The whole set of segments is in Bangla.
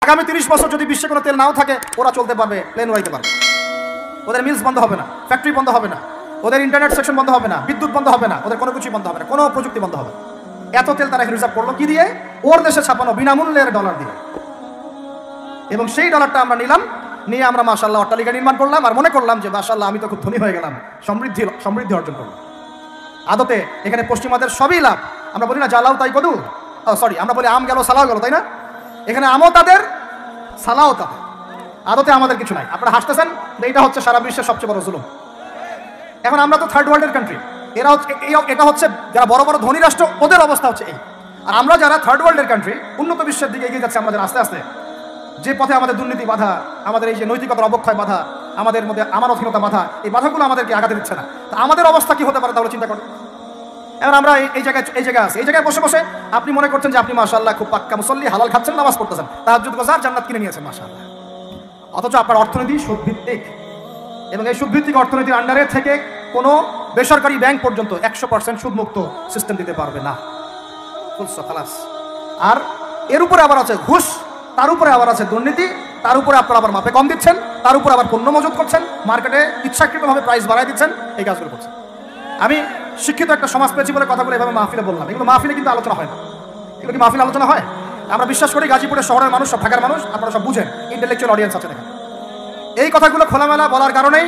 আগামী 30 বছর যদি বিশ্বে কোনো তেল নাও থাকে, ওরা চলতে পারবে, প্লেন উড়াইতে পারবে। ওদের মিলস বন্ধ হবে না, ফ্যাক্টরি বন্ধ হবে না, ওদের ইন্টারনেট সেকশন বন্ধ হবে না, বিদ্যুৎ বন্ধ হবে না, ওদের কোনো কিছুই বন্ধ হবে না, কোনো প্রযুক্তি বন্ধ হবে। এত তেল তারা রিজার্ভ করলো কি দিয়ে? ওর দেশে ছাপানো বিনামূল্যের ডলার দিয়ে। এবং সেই ডলারটা আমরা নিলাম, নিয়ে আমরা মাশাআল্লাহ অট্টালিকা নির্মাণ করলাম, আর মনে করলাম যে মাশাআল্লাহ আমি তো খুব ধনী হয়ে গেলাম, সমৃদ্ধি অর্জন করলাম। আদতে এখানে পশ্চিমাদের সবই লাভ। আমরা বলি না জ্বালাও তাই কদু, সরি, আমরা বলি আম গেল সালাও গেল, তাই না? এখানে আমও তাদের, সালাও তাদের। আদতে আমাদের কিছু নাই। আপনারা হাসতেছেন, এইটা হচ্ছে সারা বিশ্বের সবচেয়ে বড় জুলুম। এখন আমরা তো থার্ড ওয়ার্ল্ডের কান্ট্রি, এরা হচ্ছে এটা হচ্ছে যারা বড় বড় ধনী রাষ্ট্র, ওদের অবস্থা হচ্ছে এই। আর আমরা যারা থার্ড ওয়ার্ল্ডের কান্ট্রি, উন্নত বিশ্বের দিকে এগিয়ে যাচ্ছে, আমরা যারা আস্তে আস্তে, যে পথে আমাদের দুর্নীতি বাধা, আমাদের এই যে নৈতিকতার অবক্ষয় বাধা, আমাদের মধ্যে আমানতহীনতা বাধা, এই বাধাগুলো আমাদেরকে আঘাত দিচ্ছে না। তা আমাদের অবস্থা কি হতে পারে তাহলে চিন্তা করুন। এবার আমরা এই জায়গায় আছি, এই জায়গায় বসে বসে আপনি মনে করছেন যে আপনি মাশাআল্লাহ খুব পাক্কা মুসল্লি, হালাল খাচ্ছেন, নামাজ পড়তেছেন, তাহাজ্জুদ গুজার, জান্নাত কিনে নিয়েছেন মাশাআল্লাহ। অথচ আপনার অর্থনীতি সুদভিত্তিক, এবং এই সুদভিত্তিক অর্থনীতির আন্ডারে থেকে কোনো বেসরকারি ব্যাংক পর্যন্ত 100% সুদমুক্ত সিস্টেম দিতে পারবে না। খালাস। আর এর উপরে আবার আছে ঘুষ, তার উপরে আবার আছে দুর্নীতি, তার উপরে আপনারা আবার মাপে কম দিচ্ছেন, তার উপরে আবার পণ্য মজুত করছেন, মার্কেটে ইচ্ছাকৃতভাবে প্রাইস বাড়ায় দিচ্ছেন, এই কাজগুলো করছেন। আমি শিক্ষিত একটা সমাজ পেয়েছি বলে কথাগুলো এভাবে মাহফিলে বললাম। এগুলো মাহফিলে কিন্তু আলোচনা হয় না। এগুলো কি মাহফিলে আলোচনা হয়? আমরা বিশ্বাস করি গাজীপুরের শহরের মানুষ, সব ঢাকার মানুষ, আপনারা সব বুঝেন, ইন্টেলেকচুয়াল অডিয়েন্স আছে দেখেন। এই কথাগুলো খোলামেলা বলার কারণেই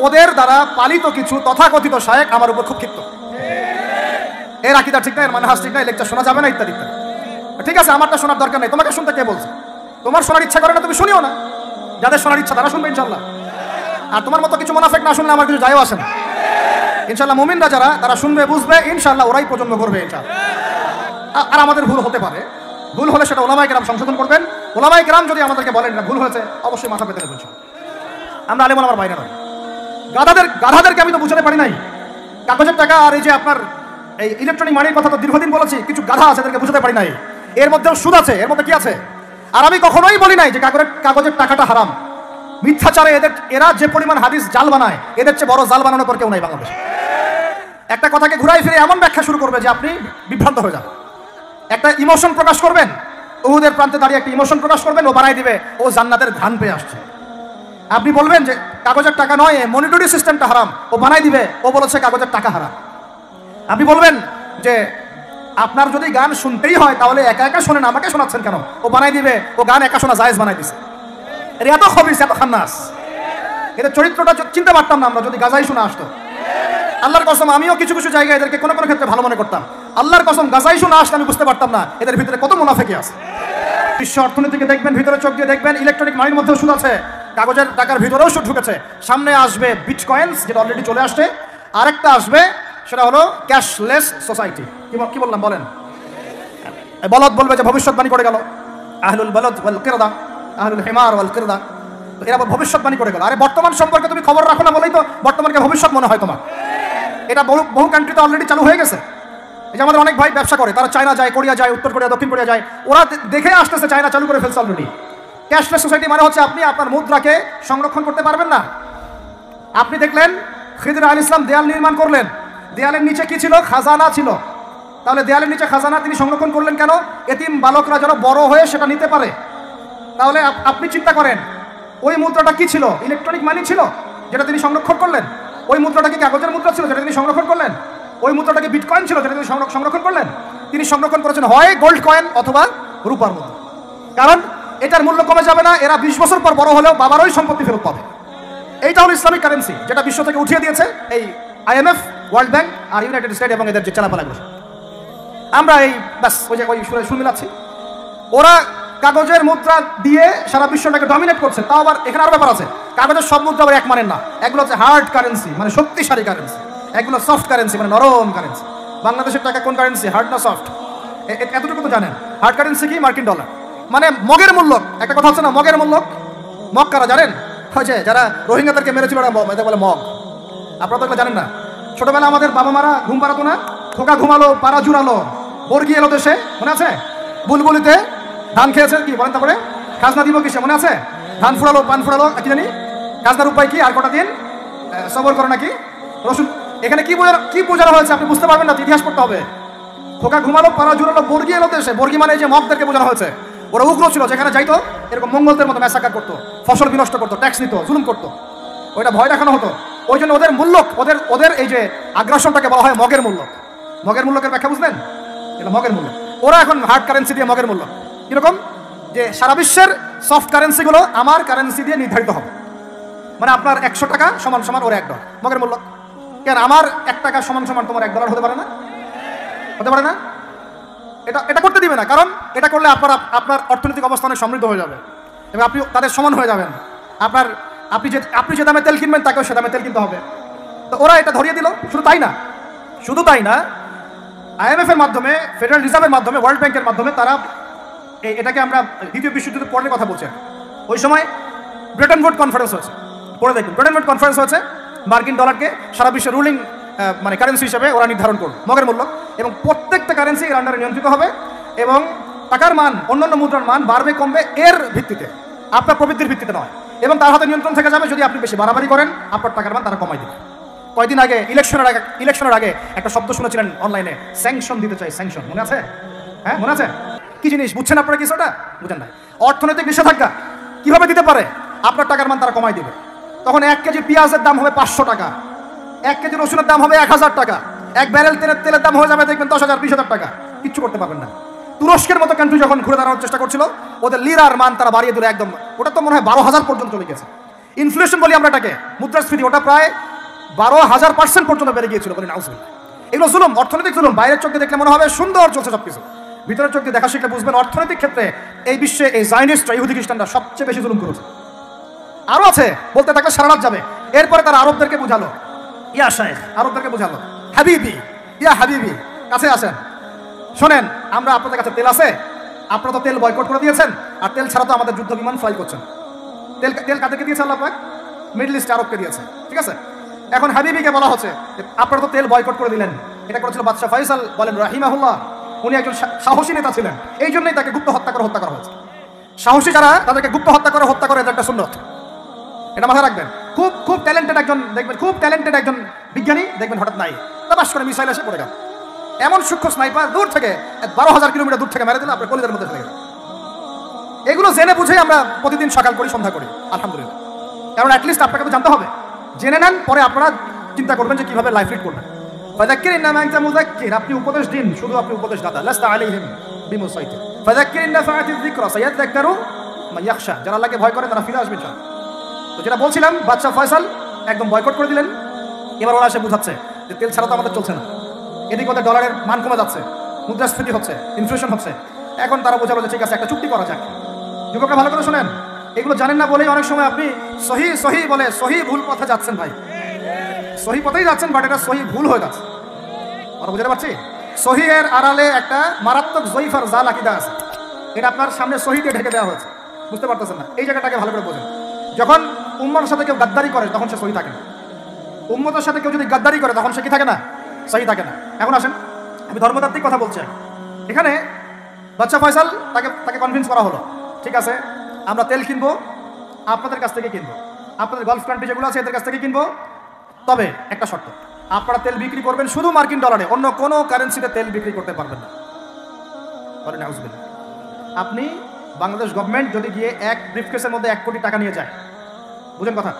ওদের দ্বারা পালিত কিছু তথাকথিত শায়েখ আমার উপর খুব ক্ষিপ্ত। এর আকীদা ঠিক না, এর মানহাজ ঠিক না, এই লেকচার শোনা যাবে না, ইত্যাদি ইত্যাদি। ঠিক আছে, আমারটা শোনার দরকার নেই, তোমাকে শুনতে কে বলছে? তোমার শোনার ইচ্ছা করে না, তুমি শুনিও না। যাদের শোনার ইচ্ছা তারা শুনবে ইনশাল্লাহ। আর তোমার মতো কিছু মুনাফিক না শুনলে আমার কিছু যায়ও আসে না ইনশাল্লাহ। মুমিনরা যারা, তারা শুনবে, বুঝবে, ইনশাল্লাহ ওরাই প্রজন্ম করবে ইনশাল্লাহ। আর আমাদের ভুল হতে পারে, ভুল হলে সেটা ওলামায়ে কেরাম সংশোধন করবেন। ওলামায়ে কেরাম যদি আমাদেরকে বলেন এটা ভুল হয়েছে, অবশ্যই মাথা পেতে নেবেন। আমরা আলেম ওলামার বাইরে নয়। গাধাদেরকে আমি তো বুঝাতে পারি নাই। কাগজের টাকা আর এই যে আপনার এই ইলেকট্রনিক মানির কথা তো দীর্ঘদিন বলেছি, কিছু গাধা আছে এদেরকে বুঝাতে পারি নাই। এর মধ্যেও সুদ আছে, এর মধ্যে কি আছে? আর আমি কখনোই বলি নাই যে কাগজের টাকাটা হারাম। মিথ্যাচারে এরা যে পরিমাণ হাদিস জাল বানায়, এদের চেয়ে বড় জাল বানানোর পর কেউ নাই বাংলাদেশে। একটা কথাকে ঘুরাই ফিরে এমন ব্যাখ্যা শুরু করবে যে আপনি বিভ্রান্ত হয়ে যাবেন। একটা ইমোশন প্রকাশ করবেন, উহুদের প্রান্তে দাঁড়িয়ে একটা ইমোশন প্রকাশ করবেন, ও বানাই দিবে ও জান্নাতের ধান পেয়ে আসছে। আপনি বলবেন যে কাগজের টাকা নয়, মনিটরি সিস্টেমটা হারাম, ও বানাই দিবে ও বলেছে কাগজের টাকা হারাম। আপনি বলবেন যে আপনার যদি গান শুনতেই হয় তাহলে একা একা শোনেন, আমাকে শোনাচ্ছেন কেন, ও বানাই দিবে ও গান একা শোনা জায়েজ বানাই দিছে। এর এত খবিস, এত খান্নাস, এদের চরিত্রটা চিনতে পারতাম না আমরা যদি গাজাই শোনা আসতো। আল্লাহর কসম, আমিও কিছু কিছু জায়গায় এদেরকে কোনো কোনো ক্ষেত্রে ভালো মনে করতাম। আল্লাহর কসম, গাজাই শোনা আসলে আমি বুঝতে পারতাম না এদের ভিতরে কত মুনাফিকি আছে। বিশ্ব অর্থনীতিকে দেখবেন, ভিতরে চোখ দিয়ে দেখবেন, ইলেকট্রনিক মানির মধ্যেও সুদ আছে, কাগজের টাকার ভিতরেও সুদ ঢুকেছে। সামনে আসবে বিটকয়েন্স, যেটা অলরেডি চলে আসছে, আরেকটা আসবে, সেটা হলো ক্যাশলেস সোসাইটি। কি বললাম বলেন? বলদ বলবে যে ভবিষ্যৎবাণী করে গেল, আহলুল বলদ ওয়াল কিরদা, আহলুল হিমার ওয়াল কিরদা, তো এরা ভবিষ্যৎবাণী করে গেল। আরে বর্তমান সম্পর্কে তুমি খবর রাখো না বলেই তো বর্তমানকে ভবিষ্যৎ মনে হয় তোমার। এটা বহু কান্ট্রিতে অলরেডি চালু হয়ে গেছে। এই যে আমাদের অনেক ভাই ব্যবসা করে, তারা চায়না যায়, কোরিয়া যায়, উত্তর কোরিয়া, দক্ষিণ কোরিয়া যায়, ওরা দেখে আসতেছে চায়না চালু করে ফেলছে অলরেডি। ক্যাশলেস সোসাইটি মানে হচ্ছে আপনি আপনার মুদ্রাকে সংরক্ষণ করতে পারবেন না। আপনি দেখলেন খিদির আলাইহিস সালাম দেয়াল নির্মাণ করলেন, দেয়ালের নিচে কি ছিল? খাজানা ছিল। তাহলে দেয়ালের নিচে খাজানা তিনি সংরক্ষণ করলেন কেন? এতিম বালকরা যেন বড় হয়ে সেটা নিতে পারে। তাহলে আপনি চিন্তা করেন, ওই মুদ্রাটা কি ছিল? ইলেকট্রনিক মানি ছিল, যেটা তিনি সংরক্ষণ করলেন। ওই মুদ্রাটা কি কাগজের মুদ্রা ছিল, যেটা তিনি সংরক্ষণ করলেন? ওই মুদ্রাটা কি বিটকয়েন ছিল, যেটা তিনি সংরক্ষণ করলেন? তিনি সংরক্ষণ করেছেন হয় গোল্ড কয়েন অথবা রূপার মুদ্রা। কারণ এটার মূল্য কমে যাবে না, এরা 20 বছর পর বড় হলেও বাবারই সম্পত্তি ফেরত পাবে। এইটা হলো ইসলামিক কারেন্সি, যেটা বিশ্ব থেকে উঠিয়ে দিয়েছে এই IMF, ওয়ার্ল্ড ব্যাংক আর ইউনাইটেড স্টেট এবং এদের যে চালাপালাগুলো। আমরা এই ব্যাস ওই যে শুনে মিলাচ্ছি। ওরা কাগজের মুদ্রা দিয়ে সারা বিশ্বটাকে ডমিনেট করছে। তাও আবার এখানে আরো ব্যাপার আছে, কাগজের সব মুদ্রা আবার এক মানের না। এগুলো হচ্ছে হার্ড কারেন্সি, মানে শক্তিশালী কারেন্সি। এগুলো সফট কারেন্সি, মানে নরম কারেন্সি। বাংলাদেশের টাকা কোন কারেন্সি, হার্ড না সফট? এতটুকু তো জানেন। হার্ড কারেন্সি কি? মার্কিন ডলার। মানে মগের মূল্য, একটা কথা হচ্ছে না, মগের মূল্য। মগ কারা জানেন? হয়েছে যারা রোহিঙ্গাদেরকে মেরেছিল, এদের বলে মগ। আপনারা তো জানেন না। ছোটবেলা আমাদের বাবা মারা ঘুম পাড়াতো না, খোকা ঘুমালো, পাড়া জুড়ালো, বর্গি এলো দেশে, মনে আছে? বুলবুলিতে ধান খেয়েছে, কি বলেন? তারপরে খাজনা দিব কিসে, মনে আছে? ধান ফুরালো, পান ফুরালো, কি জানি খাজনার উপায় কি? আর কটা দিন সবর করো নাকি রসুন। এখানে কি বোঝানো হয়েছে আপনি বুঝতে পারবেন না, ইতিহাস পড়তে হবে। খোকা ঘুমালো, পাড়া জুড়ালো, বর্গি এলো দেশে। বর্গি মানে এই যে মগদেরকে বোঝানো হয়েছে। ওরা উগ্র ছিল, যেখানে যাইতো এরকম মঙ্গলদের মতো ম্যাসাকার করতো, ফসল বিনষ্ট করতো, ট্যাক্স নিত, জুলুম করতো, ওইটা ভয় দেখানো হতো। ওই জন্য ওদের মূল্য, ওদের এই যে আগ্রাসনটাকে বলা হয় মগের মূল্য। মগের মূল্যকের ব্যাখ্যা বুঝলেন? এটা মগের মূল্য। ওরা এখন হার্ড কারেন্সি দিয়ে মগের মূল্য, কিরকম যে সারা বিশ্বের সফট কারেন্সিগুলো আমার কারেন্সি দিয়ে নির্ধারিত হবে। মানে আপনার 100 টাকা সমান সমান ওর $1 মগের মূল্য। কেন আমার 1 টাকা সমান সমান তোমার $1 হতে পারে না? হতে পারে না? এটা করতে দিবে না, কারণ এটা করলে আপনার অর্থনৈতিক অবস্থা অনেক সমৃদ্ধ হয়ে যাবে এবং আপনি তাদের সমান হয়ে যাবেন। আপনি যে দামে তেল কিনবেন তাকেও সে দামে তেল কিনতে হবে। তো ওরা এটা ধরিয়ে দিল। শুধু তাই না, IMF এর মাধ্যমে, ফেডারেল রিজার্ভের মাধ্যমে, ওয়ার্ল্ড ব্যাংকের মাধ্যমে তারা এটাকে আমরা দ্বিতীয় বিশ্বযুদ্ধের পরের কথা বলছি। ওই সময় ব্রেটন উড কনফারেন্স হয়েছে, পরে দেখুন ব্রেটন উড কনফারেন্স হয়েছে। মার্কিন ডলারকে সারা বিশ্বের রুলিং মানে কারেন্সি হিসেবে ওরা নির্ধারণ করবে মগের মূল্য, এবং প্রত্যেকটা কারেন্সি এর আন্ডারে নিয়ন্ত্রিত হবে এবং টাকার মান অন্যান্য মুদ্রার মান বাড়বে কমবে এর ভিত্তিতে, আপনার প্রবৃদ্ধির ভিত্তিতে নয়। এবং তার হাতে নিয়ন্ত্রণ থেকে যাবে, যদি আপনি বেশি বাড়াবাড়ি করেন আপনার টাকার মান তারা কমাই দেবে। কয়েকদিন আগে ইলেকশনের আগে একটা শব্দ শুনেছিলেন অনলাইনে, স্যাংশন দিতে চাই, স্যাংশন, মনে আছে? হ্যাঁ, মনে আছে? কি জিনিস বুঝছেন আপনারা? কিছুটা বুঝেন না। অর্থনৈতিক নিষেধাজ্ঞা কিভাবে দিতে পারে? আপনার টাকার মান তারা কমাই দিবে। তখন 1 কেজি পেঁয়াজের দাম হবে 500 টাকা, 1 কেজি রসুনের দাম হবে 1000 টাকা, 1 ব্যারেল তেলের দাম হয়ে যাবে দেখবেন 10,000 20,000 টাকা। কিচ্ছু করতে পারবেন না। তুরস্কের মতো কান্ট্রি যখন ঘুরে দাঁড়ানোর চেষ্টা করছিল, ওদের লিরার মান তারা বাড়িয়ে দিল একদম, ওটা তো মনে হয় 12,000 পর্যন্ত চলে গেছে। ইনফ্লেশন বলি আমরা এটাকে, মুদ্রাস্ফীতি, ওটা প্রায় 12,000% পর্যন্ত বেড়ে গিয়েছিল। বলি নাউজুবিল্লাহ। এগুলো জুলুম, অর্থনৈতিক জুলুম। বাইরের চোখে দেখলে মনে হবে সুন্দর চলছে সবকিছু, ভিতরের চোখে দেখা শিখলে বুঝবেন অর্থনৈতিক ক্ষেত্রে এই বিশ্বে এই জায়নিস্টরা, ইহুদি খ্রিস্টানরা সবচেয়ে বেশি জুলুম করেছে। আরো আছে, বলতে থাকলে সারা রাত যাবে। এরপরে তারা আরবদেরকে বুঝালো, ইয়া শাইখ, আরবদেরকে বুঝালো, হাবিবি, ইয়া হাবিবি, কাছে আসেন, শোনেন, আমরা আপনাদের কাছে তেল আছে, আপনারা তো তেল বয়কট করে দিয়েছেন, আর তেল ছাড়া তো আমাদের যুদ্ধ বিমান ফ্লাই করছেন। তেল কাদেরকে দিয়েছে আল্লাহ পাক? মিডল ইস্ট আরবকে দিয়েছে, ঠিক আছে? এখন হাবিবিকে বলা হচ্ছে আপনারা তো তেল বয়কট করে দিলেন। এটা করেছিল বাদশাহ ফয়সাল, বলেন রাহিমাহুল্লাহ। উনি একজন সাহসী নেতা ছিলেন, এই জন্যই তাকে গুপ্ত হত্যা করা হয়েছে। সাহসী যারা, তাদেরকে গুপ্ত হত্যা করে এটা একটা সুন্নত, এটা মাথায় রাখবেন। খুব ট্যালেন্টেড একজন দেখবেন, খুব ট্যালেন্টেড একজন বিজ্ঞানী দেখবেন, হঠাৎ নাই, তাবাস করে মিসাইল এসে পড়ে গেল। এমন সূক্ষ্ম স্নাইপার দূর থেকে 12,000 কিলোমিটার দূর থেকে মেরে দিল, আপনার কলিজার মধ্যে ফেলে গেল। এগুলো জেনে বুঝেই আমরা প্রতিদিন সকাল করি, সন্ধ্যা করি, আলহামদুলিল্লাহ। কারণ অ্যাটলিস্ট আপনাকে তো জানতে হবে, জেনে নেন, পরে আপনারা চিন্তা করবেন যে কিভাবে লাইফ লিড করবেন। ফাযাক্কির ইন্নামা আনতা মুযাক্কির, আপনি উপদেশ দিন, শুধু আপনি উপদেশ দাতা, লাস্তা আলাইহিম বিমুসাইতির। ফাযাক্কির ইন নাফাআতিয যিকরা সায়াযাক্কারু মান ইয়াখশা, যারা আল্লাহকে ভয় করে তারা ফিরে আসবে ইনশাআল্লাহ। তো যেটা বলছিলাম, বাদশাহ ফয়সাল একদম বয়কট করে দিলেন। এবার ওরা এসে বুঝাচ্ছে যে তেল ছাড়া তো আমাদের চলছে না, এদিকে ওদের ডলারের মান কমে যাচ্ছে, মুদ্রাস্ফীতি হচ্ছে, ইনফ্লেশন হচ্ছে। এখন তারা বোঝালো যে ঠিক আছে, একটা চুক্তি করা যাক। যুবকরা ভালো করে শোনেন, এগুলো জানেন না বলেই অনেক সময় আপনি সহি বলে সহি ভুল পথে যাচ্ছেন। ভাই, সহি পথেই যাচ্ছেন, বাট এটা সহি ভুল হয়ে যাচ্ছে। আমরা বুঝতে পারছি, সহি এর আড়ালে একটা মারাত্মক জয়ীফ আর জাল আকীদা আছে, এটা আপনার সামনে সহি দিয়ে ঢেকে দেওয়া হয়েছে, বুঝতে পারতেছেন না। এই জায়গাটাকে ভালো করে বোঝেন। যখন উম্মার সাথে কেউ গাদ্দারি করে তখন সে সহি থাকে না। উম্মতের সাথে কেউ যদি গাদ্দারি করে তখন সে কি থাকে না? সহি থাকে না। এখন আসেন, আমি ধর্মতাত্ত্বিক কথা বলছি। এখানে বাদশাহ ফয়সাল তাকে কনভিন্স করা হলো, ঠিক আছে আমরা তেল কিনবো, আপনাদের কাছ থেকে কিনবো, আপনাদের গালফ কান্ট্রি যেগুলো আছে এদের কাছ থেকে কিনবো, তবে একটা শর্ত, আপনারা তেল বিক্রি করবেন শুধু মার্কিন ডলারে, অন্য কোনো কারেন্সিতে তেল বিক্রি করতে পারবেন না। বলেন নাউজুবিল্লাহ। আপনি বাংলাদেশ গভর্নমেন্ট যদি গিয়ে এক ব্রিফকেসের মধ্যে 1 কোটি টাকা নিয়ে যায়, বুঝেন কথা,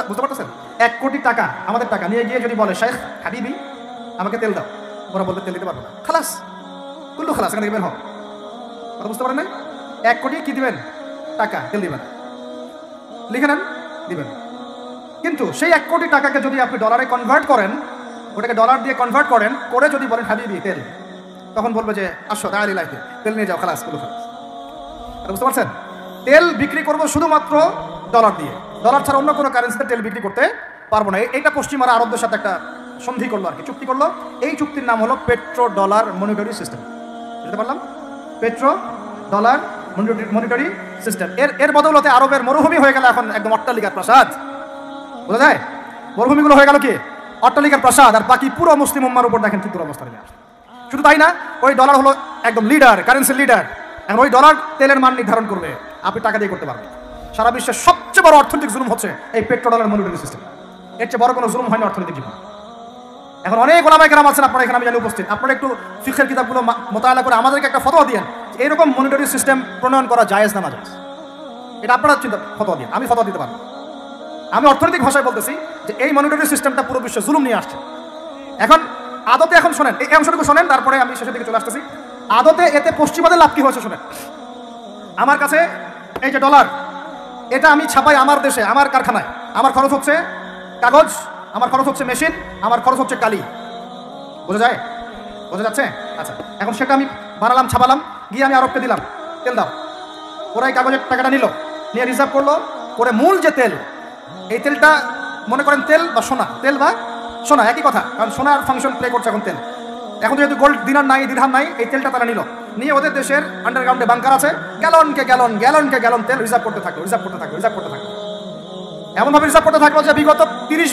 বুঝতে পারতেছেন? 1 কোটি টাকা আমাদের টাকা নিয়ে গিয়ে যদি বলে শেখ হাবিবি আমাকে তেল দাও, ওরা বলবে তেল দিতে পারবো না, খালাস, কুল্লু খালাস, এখান থেকে বের হও। কথা বুঝতে পারেন না? 1 কোটি কি দিবেন? টাকা, তেল দিবেন, লিখে নেন, দিবেন। কিন্তু সেই 1 কোটি টাকাকে যদি আপনি ডলারে কনভার্ট করেন, ওটাকে ডলার দিয়ে কনভার্ট করেন, করে যদি বলেন হাবিবি তেল, তখন বলবে যে আসো তাড়াতাড়ি লাইফে তেল নিয়ে যাও, খালাস, কুল্লু খালাস। বুঝতে পারছেন? তেল বিক্রি করবো শুধুমাত্র ডলার দিয়ে, ডলার ছাড়া অন্য কোনো কারেন্সিতে তেল বিক্রি করতে পারবো না। এইটা পশ্চিমারা আরবদের সাথে একটা সন্ধি করলো আর কি, চুক্তি করলো। এই চুক্তির নাম হলো পেট্রো ডলার মনিটরি সিস্টেম। বুঝতে পারলাম? Petro dollar monetary system. এর বদৌলতে আরবের মরুভূমি হয়ে গেল এখন একদম অট্টালিকার প্রাসাদ। বোঝা যায়? মরুভূমিগুলো হয়ে গেল কি অট্টালিকার প্রাসাদ, আর বাকি পুরো মুসলিম উম্মার উপর দেখেন কি দুরবস্থা নিয়ে আসে। শুধু তাই না, ওই ডলার হলো একদম লিডার, কারেন্সি লিডার। এখন ওই ডলার তেলের মান নির্ধারণ করবে, আপনি টাকা দিয়ে করতে পারবেন। সারা বিশ্বের সবচেয়ে বড় অর্থনৈতিক জুলুম হচ্ছে এই পেট্রো ডলার মনিটরি সিস্টেম। এর চেয়ে বড় কোনো জুলুম হয়নি অর্থনৈতিক জীবন। এখন অনেক ওলামায়ে কেরাম আছেন আপনারা এখানে, আমি জানি উপস্থিত, আপনারা একটু ফিকহের কিতাবগুলো মোতালা করে আমাদেরকে একটা ফতোয়া দিয়েন, এইরকম মনিটরি সিস্টেম প্রণয়ন করা জায়েজ না নাজায়েজ। এটা আপনারা চিন্তা ফতোয়া দিন, আমি ফতোয়া দিতে পারবো। আমি অর্থনৈতিক ভাষায় বলতেছি যে এই মনিটরি সিস্টেমটা পুরো বিশ্বে জুলুম নিয়ে আসছে। এখন আদতে এখন শোনেন, এই অংশটুকু শোনেন, তারপরে আমি শেষের দিকে চলে আসতেছি। আদতে এতে পশ্চিমাদের লাভ কি হয়েছে শোনেন। আমার কাছে এই যে ডলার, এটা আমি ছাপাই আমার দেশে, আমার কারখানায়। আমার খরচ হচ্ছে কাগজ, আমার খরচ হচ্ছে মেশিন, আমার খরচ হচ্ছে কালি। বোঝা যায়? বোঝা যাচ্ছে? আচ্ছা, এখন সেটা আমি বানালাম, ছাপালাম, গিয়ে আমি আরবকে দিলাম, তেল দাও। ওরা এই কাগজের টাকাটা নিল, নিয়ে রিজার্ভ করলো করে মূল যে তেল, এই তেলটা মনে করেন তেল বা সোনা, তেল বা সোনা একই কথা, কারণ সোনার ফাংশন প্লে করছে এখন তেল। এখন যেহেতু গোল্ড দিনার নাই, দিরহাম নাই, এই তেলটা তারা নিল, নিয়ে ওদের দেশের আন্ডারগ্রাউন্ডে বাংকার আছে, গ্যালনকে গ্যালন গ্যালনকে গ্যালন তেল রিজার্ভ করতে থাকলো, রিজার্ভ করতে থাকলো, রিজার্ভ করতে থাকলো। এমনভাবে রিজার্ভ করতে থাকলো যে বিগত 30